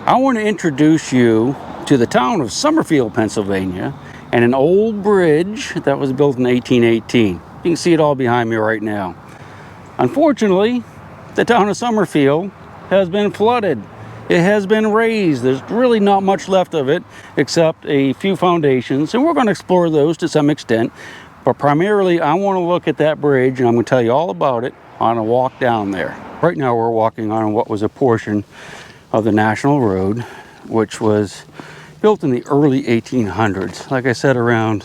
I want to introduce you to the town of Summerfield, Pennsylvania, and an old bridge that was built in 1818. You can see it all behind me right now. Unfortunately, the town of Summerfield has been flooded. It has been razed. There's really not much left of it except a few foundations, and we're going to explore those to some extent. But primarily, I want to look at that bridge, and I'm going to tell you all about it on a walk down there. Right now, we're walking on what was a portion of the National Road, which was built in the early 1800s. Like I said, around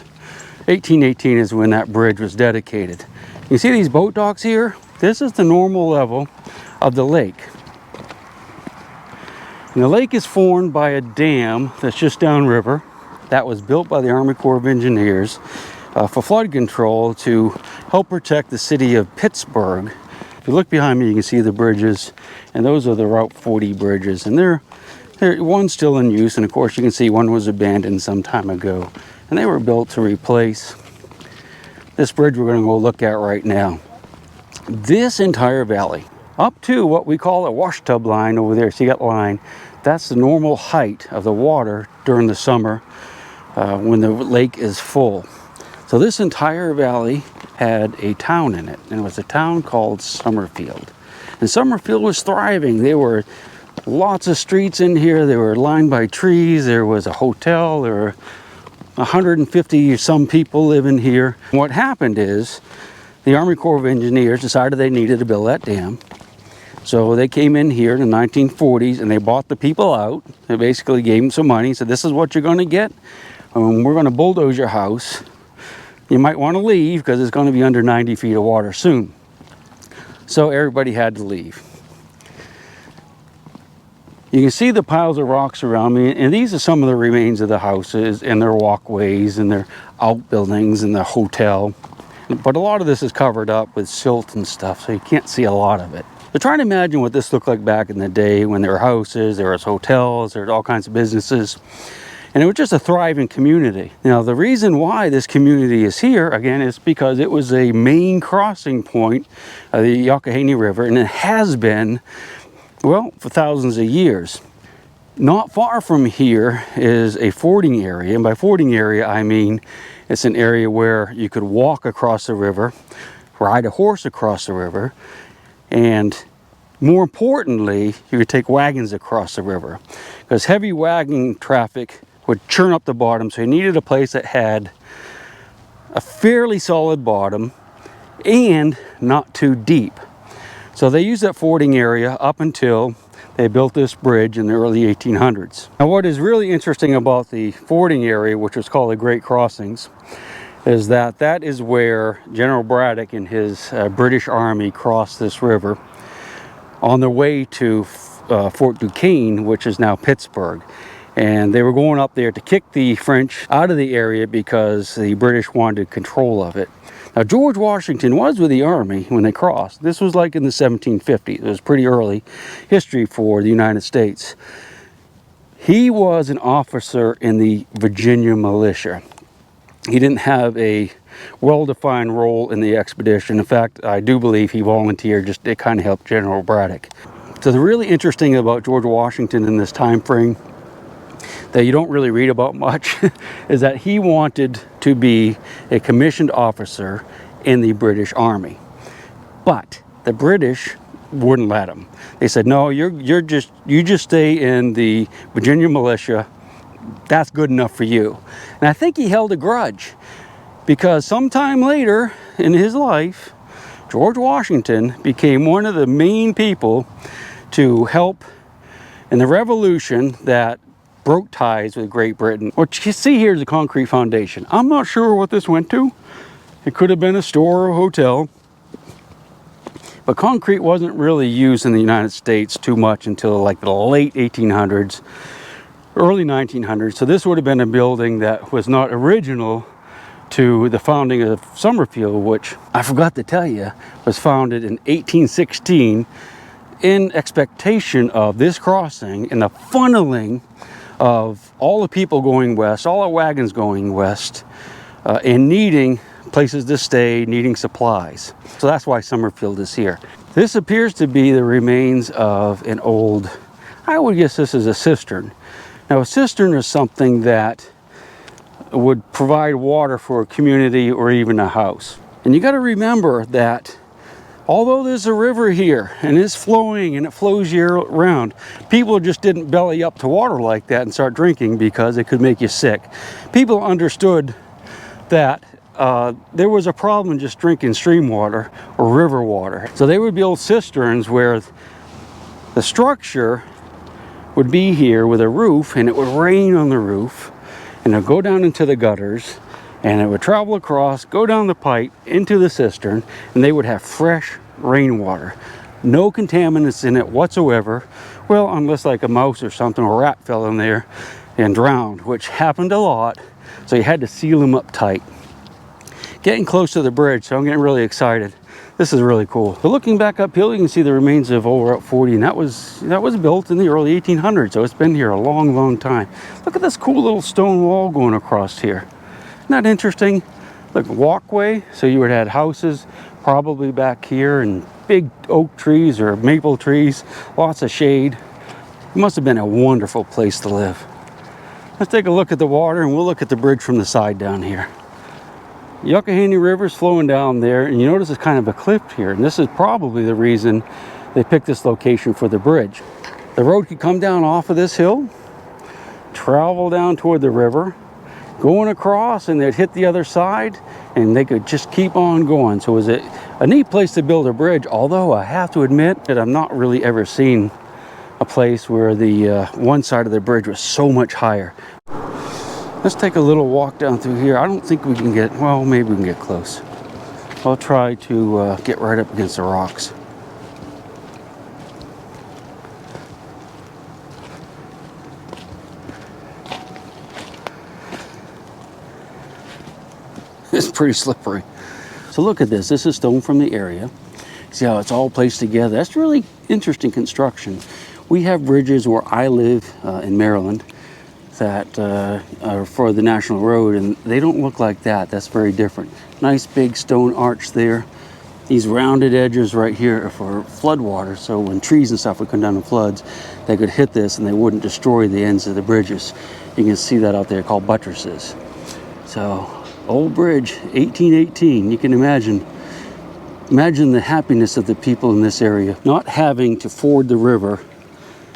1818 is when that bridge was dedicated. You see these boat docks here? This is the normal level of the lake. And the lake is formed by a dam that's just downriver that was built by the Army Corps of Engineers for flood control to help protect the city of Pittsburgh. If you look behind me, you can see the bridges, and those are the Route 40 bridges, and they're one's still in use, and of course you can see one was abandoned some time ago, and they were built to replace this bridge we're going to go look at right now. This entire valley, up to what we call a wash tub line over there, see that line? That's the normal height of the water during the summer when the lake is full. So this entire valley had a town in it, and it was a town called Summerfield. And Summerfield was thriving. There were lots of streets in here. They were lined by trees. There was a hotel. There were 150 some people living here. What happened is the Army Corps of Engineers decided they needed to build that dam. So they came in here in the 1940s and they bought the people out. They basically gave them some money, said, this is what you're going to get. We're going to bulldoze your house. You might want to leave because it's going to be under 90 feet of water soon. So everybody had to leave. You can see the piles of rocks around me, and these are some of the remains of the houses and their walkways and their outbuildings and the hotel. But a lot of this is covered up with silt and stuff, so you can't see a lot of it. But try to imagine what this looked like back in the day when there were houses, there was hotels, there were all kinds of businesses. And it was just a thriving community. Now, the reason why this community is here, again, is because it was a main crossing point of the Youghiogheny River, and it has been, well, for thousands of years. Not far from here is a fording area, and by fording area, I mean it's an area where you could walk across the river, ride a horse across the river, and more importantly, you could take wagons across the river, because heavy wagon traffic would churn up the bottom, so you needed a place that had a fairly solid bottom and not too deep. So they used that fording area up until they built this bridge in the early 1800s. Now, what is really interesting about the fording area, which was called the Great Crossings, is that that is where General Braddock and his British Army crossed this river on their way to Fort Duquesne, which is now Pittsburgh. And they were going up there to kick the French out of the area because the British wanted control of it. Now, George Washington was with the Army when they crossed. This was like in the 1750s. It was pretty early history for the United States. He was an officer in the Virginia militia. He didn't have a well-defined role in the expedition. In fact, I do believe he volunteered just to kind of help General Braddock. So the really interesting about George Washington in this time frame that you don't really read about much is that he wanted to be a commissioned officer in the British Army. But the British wouldn't let him. They said, no, you just stay in the Virginia militia. That's good enough for you. And I think he held a grudge because sometime later in his life, George Washington became one of the main people to help in the revolution that broke ties with Great Britain. What you see here is a concrete foundation. I'm not sure what this went to. It could have been a store or a hotel. But concrete wasn't really used in the United States too much until like the late 1800s, early 1900s. So this would have been a building that was not original to the founding of Summerfield, which I forgot to tell you was founded in 1816 in expectation of this crossing and the funneling of all the people going west, all the wagons going west, and needing places to stay, needing supplies. So that's why Summerfield is here. This appears to be the remains of an old, I would guess this is a cistern. Now a cistern is something that would provide water for a community or even a house. And you got to remember that although there's a river here and it's flowing and it flows year round, people just didn't belly up to water like that and start drinking because it could make you sick. People understood that there was a problem just drinking stream water or river water. So they would build cisterns where the structure would be here with a roof, and it would rain on the roof, and it would go down into the gutters, and it would travel across, go down the pipe into the cistern, and they would have fresh rainwater. No contaminants in it whatsoever. Well, unless like a mouse or something or a rat fell in there and drowned, which happened a lot. So you had to seal them up tight. Getting close to the bridge, so I'm getting really excited. This is really cool. But looking back uphill, you can see the remains of Old Route 40, and that was built in the early 1800s, so it's been here a long, long time. Look at this cool little stone wall going across here. Isn't that interesting? Look, walkway, so you would have houses probably back here, and big oak trees or maple trees, lots of shade. It must have been a wonderful place to live. Let's take a look at the water, and we'll look at the bridge from the side down here. Youghiogheny River is flowing down there, and you notice it's kind of a cliff here, and this is probably the reason they picked this location for the bridge. The road could come down off of this hill, travel down toward the river, going across, and they'd hit the other side, and they could just keep on going. So it was a neat place to build a bridge, although I have to admit that I've not really ever seen a place where the one side of the bridge was so much higher. Let's take a little walk down through here. I don't think we can get, well, maybe we can get close. I'll try to get right up against the rocks. It's pretty slippery. So look at this. This is stone from the area. See how it's all placed together. That's really interesting construction. We have bridges where I live in Maryland that are for the National Road, and they don't look like that. That's very different. Nice big stone arch there. These rounded edges right here are for flood water, so when trees and stuff would come down in floods, they could hit this and they wouldn't destroy the ends of the bridges. You can see that out there, called buttresses. So, old bridge, 1818. You can imagine the happiness of the people in this area, not having to ford the river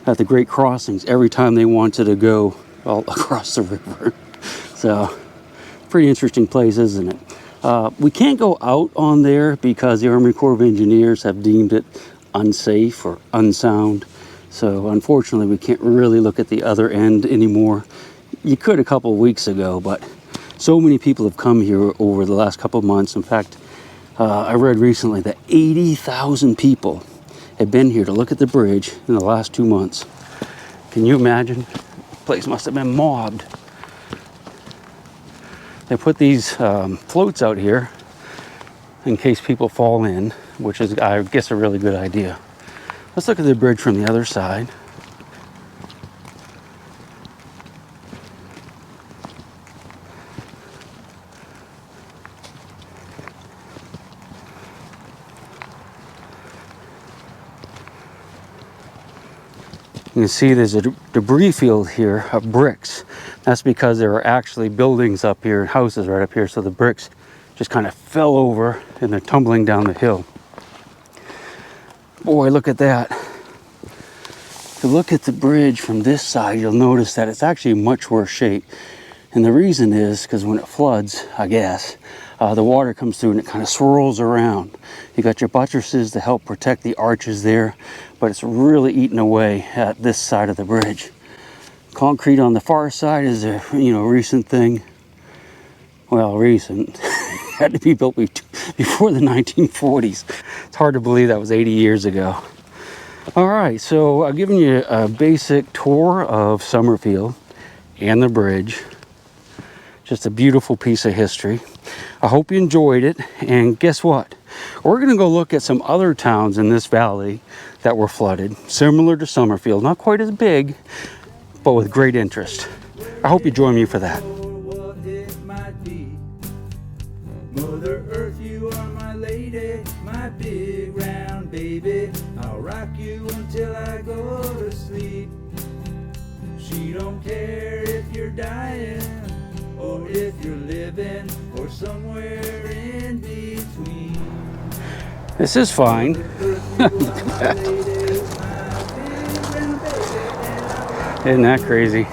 at the great crossings every time they wanted to go across the river. So, pretty interesting place, isn't it? We can't go out on there because the Army Corps of Engineers have deemed it unsafe or unsound. So, unfortunately, we can't really look at the other end anymore. You could a couple of weeks ago, but so many people have come here over the last couple of months. In fact, I read recently that 80,000 people have been here to look at the bridge in the last 2 months. Can you imagine? Place must have been mobbed. They put these floats out here in case people fall in, which is, I guess, a really good idea. Let's look at the bridge from the other side. You can see there's a debris field here of bricks. That's because there are actually buildings up here and houses right up here, so the bricks just kind of fell over and they're tumbling down the hill. Boy, look at that. If you look at the bridge from this side, you'll notice that it's actually in much worse shape. And the reason is because when it floods, I guess, the water comes through and it kind of swirls around. You got your buttresses to help protect the arches there, but it's really eating away at this side of the bridge. Concrete on the far side is a recent thing. Well, recent. Had to be built before the 1940s. It's hard to believe that was 80 years ago. All right, so I've given you a basic tour of Summerfield and the bridge. Just a beautiful piece of history. I hope you enjoyed it, and guess what? We're gonna go look at some other towns in this valley that were flooded, similar to Summerfield, not quite as big, but with great interest. I hope you join me for that. Mother Earth, you are my lady, my big round baby. I'll rock you until I go to sleep. She don't care if you're dying or if you're living or somewhere in between. This is fine. Isn't that crazy?